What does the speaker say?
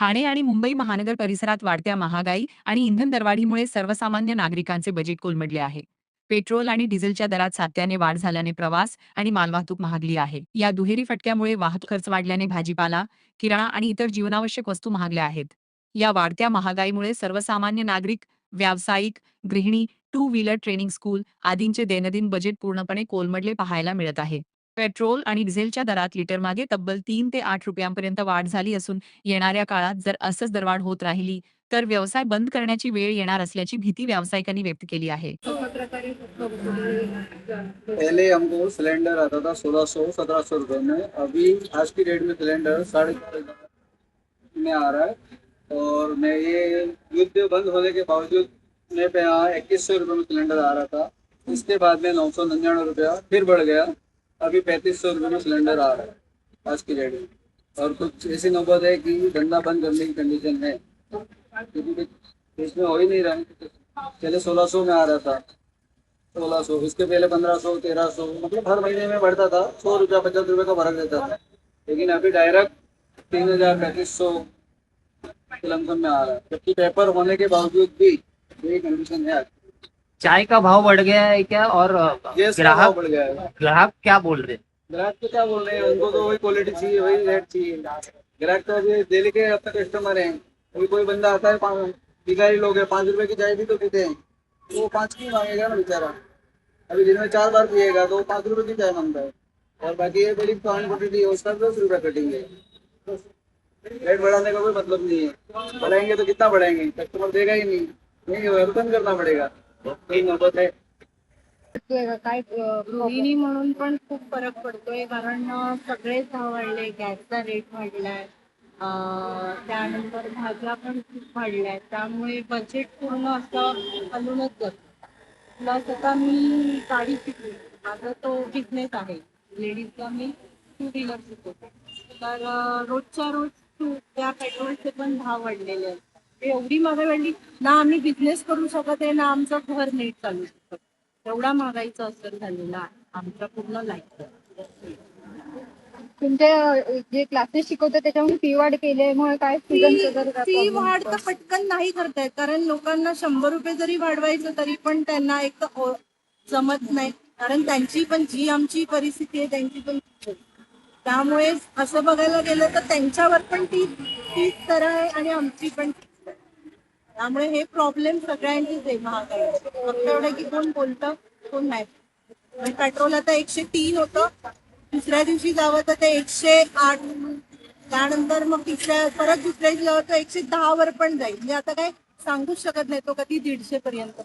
ठाणे आणि मुंबई महानगर परिसरात वाढत्या महागाई आणि इंधन दरवाढीमुळे सर्वसामान्य नागरिकांचे बजेट कोलमडले आहे. पेट्रोल आणि डिझेलच्या दरात सातत्याने वाढ झाल्याने प्रवास आणि मालवाहतूक महागली आहे. या दुहेरी फटक्यामुळे वाहतूक खर्च वाढल्याने भाजीपाला, किराणा आणि इतर जीवनावश्यक वस्तू महागल्या आहेत. या वाढत्या महागाईमुळे सर्वसामान्य नागरिक, व्यावसायिक, गृहिणी, टू व्हीलर ट्रेनिंग स्कूल आदींचे दैनंदिन बजेट पूर्णपणे कोलमडले पाहायला मिळत आहे. पेट्रोल आणि डिझेलच्या दरात लिटरमागे तब्बल 3 ते 8 रुपयांपर्यंत वाढ झाली असून येणाऱ्या काळात जर असंच दरवाढ होत राहिली तर व्यवसाय बंद करण्याची वेळ येणार असल्याची भीती व्यावसायिकांनी व्यक्त केली आहे. पहले हमको सिलेंडर आता था 1600-1700 रुपये में। अभी आज की डेट में सिलेंडर 4,500 में आ रहा है। और मैं ये युद्ध बंद होने के बावजूद मेरे पे यहाँ 2100 रुपये में सिलेंडर आ रहा था। इसके बाद में 999 रुपया फिर बढ़ गया। अभी 3500 रुपये में सिलेंडर आ रहा है आज की डेट में। और कुछ ऐसी नौबत है कि धंधा बंद करने की कंडीशन है, क्योंकि इसमें हो ही नहीं रहा है। पहले 1600 में आ रहा था, 1600, इसके पहले 1500, 1300, मतलब हर महीने में बढ़ता था। 100 रुपया 50 रुपये का फर्क रहता था। लेकिन अभी डायरेक्ट 3000-3500 के लमसम में आ रहा है, जबकि पेपर होने के बावजूद भी यही कंडीशन है। चाय का भाव बढ़ गया है क्या? और गैस का भाव ग्राहक बढ़ गया है। ग्राहक क्या बोल रहे हैं? ग्राहक तो क्या बोल रहे हैं, उनको तो वही क्वालिटी चाहिए, वही रेट चाहिए। ग्राहक तो अभी डेली के अपने कस्टमर हैं। अभी कोई बंदा आता है, भिखारी लोग हैं, 5 रुपए की चाय भी तो पीते हैं, वो 5 की मांगेगा ना बेचारा। अभी दिन में 4 बार पिएगा तो 5 रुपए की चाय मांगता है। और बाकी ये बड़ी क्वांटिटी है, उसका 10 रुपये कटेंगे। रेट बढ़ाने का कोई मतलब नहीं है। बढ़ाएंगे तो कितना बढ़ाएंगे, कस्टमर देगा ही नहीं वेलकम करना पड़ेगा। यही नौबत है। काय गृहिणी म्हणून पण खूप फरक पडतोय, कारण सगळेच भाव वाढले, गॅसचा रेट वाढलाय, त्यानंतर भाज्या पण खूप वाढल्या, त्यामुळे बजेट पूर्ण असं हलूनच जातं. प्लस आता मी गाडी शिकली, माझा तो बिझनेस आहे, लेडीजला मी टू व्हीलर शिकवते, तर रोजच्या रोज त्या पेट्रोलचे पण भाव वाढलेले आहेत. एवढी महागाई वाढली ना, आम्ही बिझनेस करू शकत आहे ना आमचं घर नीट चालू शकत. एवढा महागाईचा असर झालेला आहे आमच्या पूर्ण लाईफ. तुमचे जे क्लासेस शिकवते त्याच्यामध्ये फी वाढ केल्यामुळे काय फी वाढ तर पटकन नाही करतायत, कारण लोकांना 100 रुपये जरी वाढवायचं तरी पण त्यांना एक तर जमत नाही, कारण त्यांची पण जी आमची परिस्थिती आहे त्यांची पण, त्यामुळे असं बघायला गेलं तर त्यांच्यावर पण तीच तर आहे आणि आमची पण, त्यामुळे हे प्रॉब्लेम सगळ्यांचीच आहे महागाई. फक्त एवढं की कोण बोलतं कोण नाही. पेट्रोल आता 103 होतं, दुसऱ्या दिवशी जावं तर ते 108, त्यानंतर मग परत दुसऱ्या दिवशी जावं तर 110 वर पण जाईल. म्हणजे आता काय सांगूच शकत नाही तो कधी 150 पर्यंत.